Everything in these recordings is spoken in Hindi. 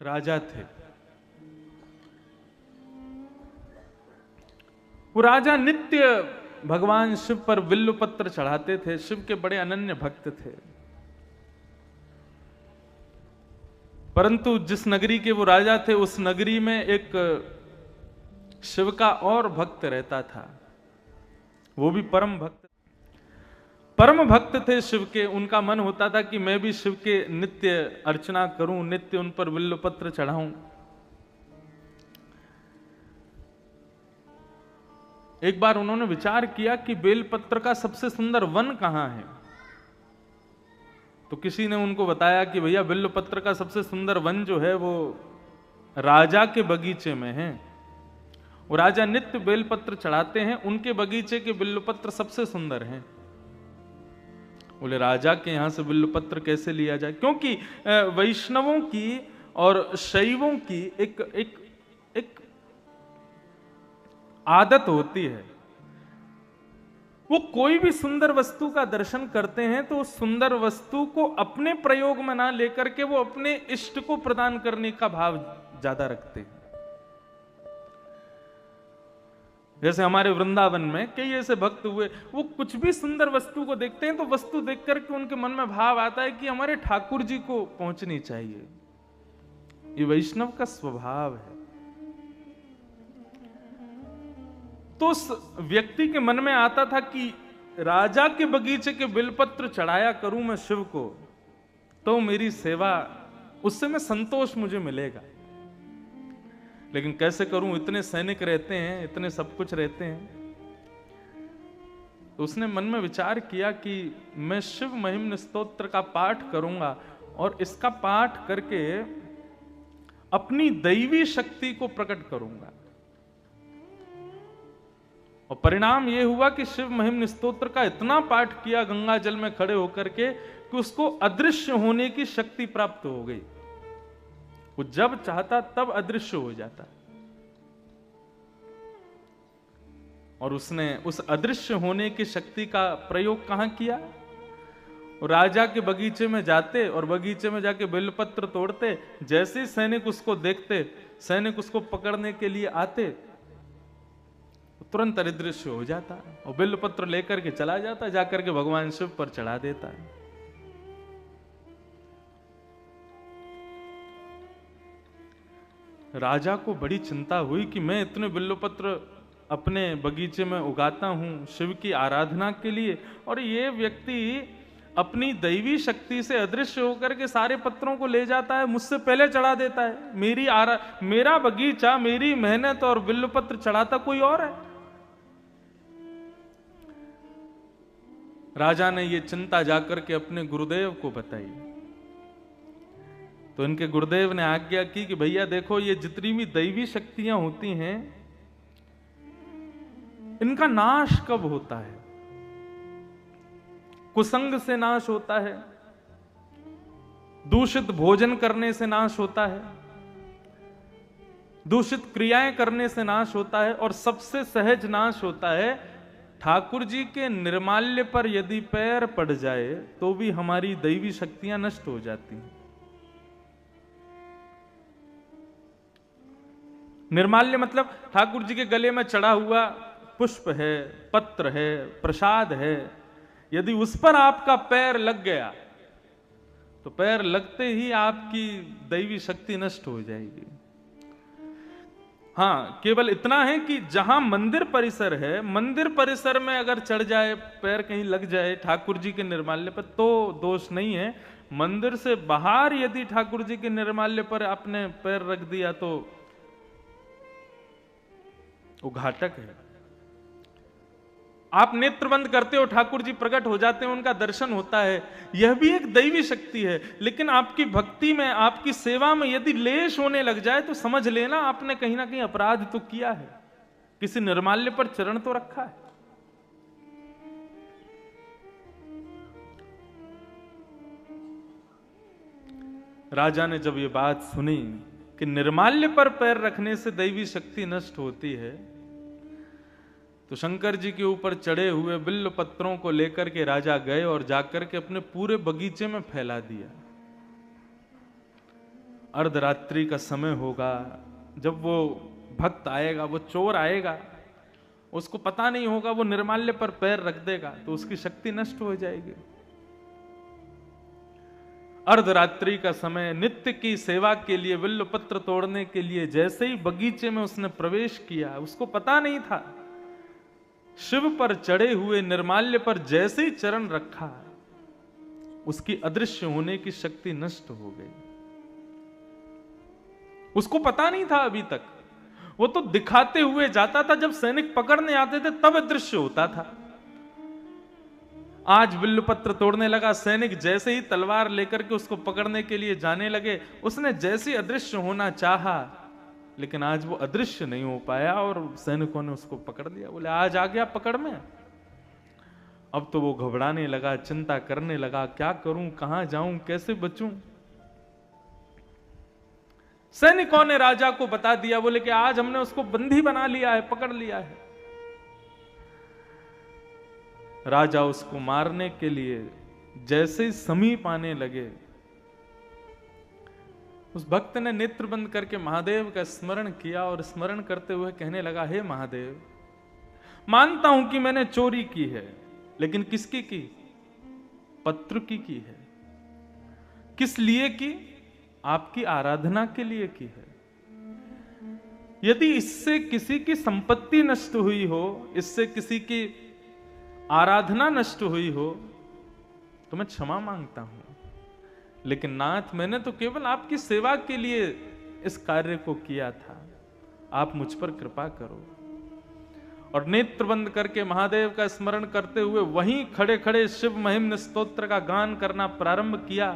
राजा थे। वो राजा नित्य भगवान शिव पर बिल्व पत्र चढ़ाते थे, शिव के बड़े अनन्य भक्त थे। परंतु जिस नगरी के वो राजा थे, उस नगरी में एक शिव का और भक्त रहता था, वो भी परम भक्त थे शिव के। उनका मन होता था कि मैं भी शिव के नित्य अर्चना करूं, नित्य उन पर बिल्व पत्र चढ़ाऊं। एक बार उन्होंने विचार किया कि बेलपत्र का सबसे सुंदर वन कहां है। तो किसी ने उनको बताया कि भैया बिल्वपत्र का सबसे सुंदर वन जो है वो राजा के बगीचे में है। वो राजा नित्य बेलपत्र चढ़ाते हैं, उनके बगीचे के बिल्वपत्र सबसे सुंदर हैं। बोले राजा के यहां से बिल्वपत्र कैसे लिया जाए, क्योंकि वैष्णवों की और शैवों की एक आदत होती है। वो कोई भी सुंदर वस्तु का दर्शन करते हैं तो उस सुंदर वस्तु को अपने प्रयोग में ना लेकर के वो अपने इष्ट को प्रदान करने का भाव ज्यादा रखते हैं। जैसे हमारे वृंदावन में कई ऐसे भक्त हुए, वो कुछ भी सुंदर वस्तु को देखते हैं तो वस्तु देख करके उनके मन में भाव आता है कि हमारे ठाकुर जी को पहुंचनी चाहिए। ये वैष्णव का स्वभाव है। तो उस व्यक्ति के मन में आता था कि राजा के बगीचे के बिलपत्र चढ़ाया करूं मैं शिव को, तो मेरी सेवा, उससे मैं संतोष मुझे मिलेगा। लेकिन कैसे करूं, इतने सैनिक रहते हैं, इतने सब कुछ रहते हैं। तो उसने मन में विचार किया कि मैं शिव महिम्न स्तोत्र का पाठ करूंगा और इसका पाठ करके अपनी दैवी शक्ति को प्रकट करूंगा। और परिणाम यह हुआ कि शिव महिम्न स्तोत्र का इतना पाठ किया गंगा जल में खड़े होकर के कि उसको अदृश्य होने की शक्ति प्राप्त हो गई। वो जब चाहता तब अदृश्य हो जाता। और उसने उस अदृश्य होने की शक्ति का प्रयोग कहां किया? राजा के बगीचे में जाते और बगीचे में जाके बेलपत्र तोड़ते। जैसे ही सैनिक उसको देखते, सैनिक उसको पकड़ने के लिए आते, तुरंत अदृश्य हो जाता और बिल्वपत्र लेकर के चला जाता, जाकर के भगवान शिव पर चढ़ा देता है। राजा को बड़ी चिंता हुई कि मैं इतने बिल्वपत्र अपने बगीचे में उगाता हूं शिव की आराधना के लिए, और ये व्यक्ति अपनी दैवी शक्ति से अदृश्य होकर के सारे पत्रों को ले जाता है, मुझसे पहले चढ़ा देता है। मेरा बगीचा, मेरी मेहनत और बिल्वपत्र चढ़ाता कोई और है। राजा ने ये चिंता जाकर के अपने गुरुदेव को बताई। तो इनके गुरुदेव ने आज्ञा की कि भैया देखो, ये जितनी भी दैवी शक्तियां होती हैं, इनका नाश कब होता है? कुसंग से नाश होता है, दूषित भोजन करने से नाश होता है, दूषित क्रियाएं करने से नाश होता है, और सबसे सहज नाश होता है ठाकुर जी के निर्माल्य पर यदि पैर पड़ जाए तो भी हमारी दैवी शक्तियां नष्ट हो जाती हैं। निर्माल्य मतलब ठाकुर जी के गले में चढ़ा हुआ पुष्प है, पत्र है, प्रसाद है, यदि उस पर आपका पैर लग गया तो पैर लगते ही आपकी दैवी शक्ति नष्ट हो जाएगी। हाँ, केवल इतना है कि जहां मंदिर परिसर है, मंदिर परिसर में अगर चढ़ जाए, पैर कहीं लग जाए ठाकुर जी के निर्माल्य पर, तो दोष नहीं है। मंदिर से बाहर यदि ठाकुर जी के निर्माल्य पर आपने पैर रख दिया तो वो घातक है। आप नेत्र बंद करते हो, ठाकुर जी प्रकट हो जाते हैं, उनका दर्शन होता है, यह भी एक दैवी शक्ति है। लेकिन आपकी भक्ति में, आपकी सेवा में यदि लेश होने लग जाए तो समझ लेना आपने कहीं ना कहीं अपराध तो किया है, किसी निर्माल्य पर चरण तो रखा है। राजा ने जब ये बात सुनी कि निर्माल्य पर पैर रखने से दैवी शक्ति नष्ट होती है, तो शंकर जी के ऊपर चढ़े हुए बिल्व पत्रों को लेकर के राजा गए और जाकर के अपने पूरे बगीचे में फैला दिया। अर्धरात्रि का समय होगा, जब वो भक्त आएगा, वो चोर आएगा, उसको पता नहीं होगा, वो निर्माल्य पर पैर रख देगा तो उसकी शक्ति नष्ट हो जाएगी। अर्धरात्रि का समय, नित्य की सेवा के लिए, बिल्व पत्र तोड़ने के लिए जैसे ही बगीचे में उसने प्रवेश किया, उसको पता नहीं था, शिव पर चढ़े हुए निर्माल्य पर जैसे ही चरण रखा, उसकी अदृश्य होने की शक्ति नष्ट हो गई। उसको पता नहीं था अभी तक, वो तो दिखाते हुए जाता था, जब सैनिक पकड़ने आते थे तब अदृश्य होता था। आज बिल्वपत्र तोड़ने लगा, सैनिक जैसे ही तलवार लेकर के उसको पकड़ने के लिए जाने लगे, उसने जैसे अदृश्य होना चाहा, लेकिन आज वो अदृश्य नहीं हो पाया और सैनिकों ने उसको पकड़ लिया। बोले आज आ गया पकड़ में। अब तो वो घबराने लगा, चिंता करने लगा, क्या करूं, कहां जाऊं, कैसे बचूं। सैनिकों ने राजा को बता दिया, बोले कि आज हमने उसको बंदी बना लिया है, पकड़ लिया है। राजा उसको मारने के लिए जैसे ही समीप आने लगे, उस भक्त ने नेत्र बंद करके महादेव का स्मरण किया और स्मरण करते हुए कहने लगा, हे महादेव, मानता हूं कि मैंने चोरी की है, लेकिन किसकी की? पत्र की है। किस लिए की? आपकी आराधना के लिए की है। यदि इससे किसी की संपत्ति नष्ट हुई हो, इससे किसी की आराधना नष्ट हुई हो, तो मैं क्षमा मांगता हूं, लेकिन नाथ, मैंने तो केवल आपकी सेवा के लिए इस कार्य को किया था, आप मुझ पर कृपा करो। और नेत्र बंद करके महादेव का स्मरण करते हुए वहीं खड़े खड़े शिव महिम्न स्तोत्र का गान करना प्रारंभ किया।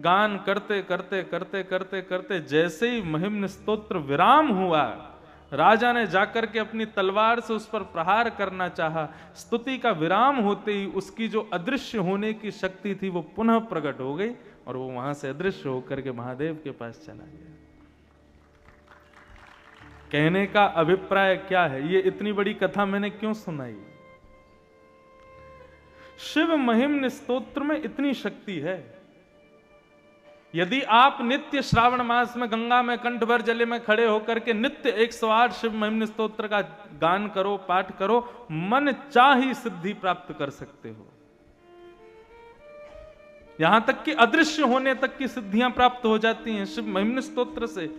गान करते करते करते करते करते जैसे ही महिम्न स्तोत्र विराम हुआ, राजा ने जाकर के अपनी तलवार से उस पर प्रहार करना चाहा। स्तुति का विराम होते ही उसकी जो अदृश्य होने की शक्ति थी वो पुनः प्रकट हो गई और वो वहां से अदृश्य होकर के महादेव के पास चला गया। कहने का अभिप्राय क्या है? ये इतनी बड़ी कथा मैंने क्यों सुनाई? शिव महिम्न स्तोत्र में इतनी शक्ति है। यदि आप नित्य श्रावण मास में गंगा में कंठ भर जले में खड़े होकर के नित्य 108 शिव महिम्न स्तोत्र का गान करो, पाठ करो, मन चाही सिद्धि प्राप्त कर सकते हो। यहां तक कि अदृश्य होने तक की सिद्धियां प्राप्त हो जाती हैं शिव महिम्न स्तोत्र से।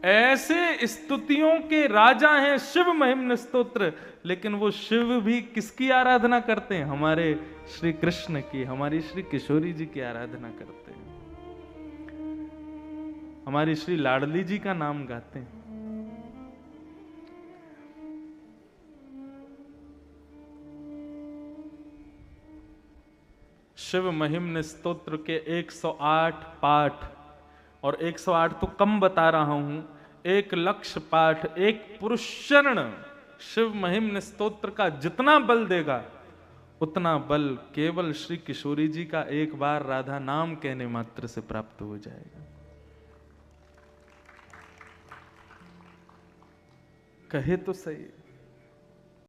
ऐसे स्तुतियों के राजा हैं शिव महिम्न स्तोत्र, लेकिन वो शिव भी किसकी आराधना करते हैं? हमारे श्री कृष्ण की, हमारी श्री किशोरी जी की आराधना करते हैं, हमारी श्री लाडली जी का नाम गाते हैं। शिव महिम्न स्तोत्र के 108 पाठ, और 108 तो कम बता रहा हूं, 1,00,000 पाठ, एक पुरुष शरण शिव महिम्न स्तोत्र का जितना बल देगा, उतना बल केवल श्री किशोरी जी का एक बार राधा नाम कहने मात्र से प्राप्त हो जाएगा। कहे तो सही।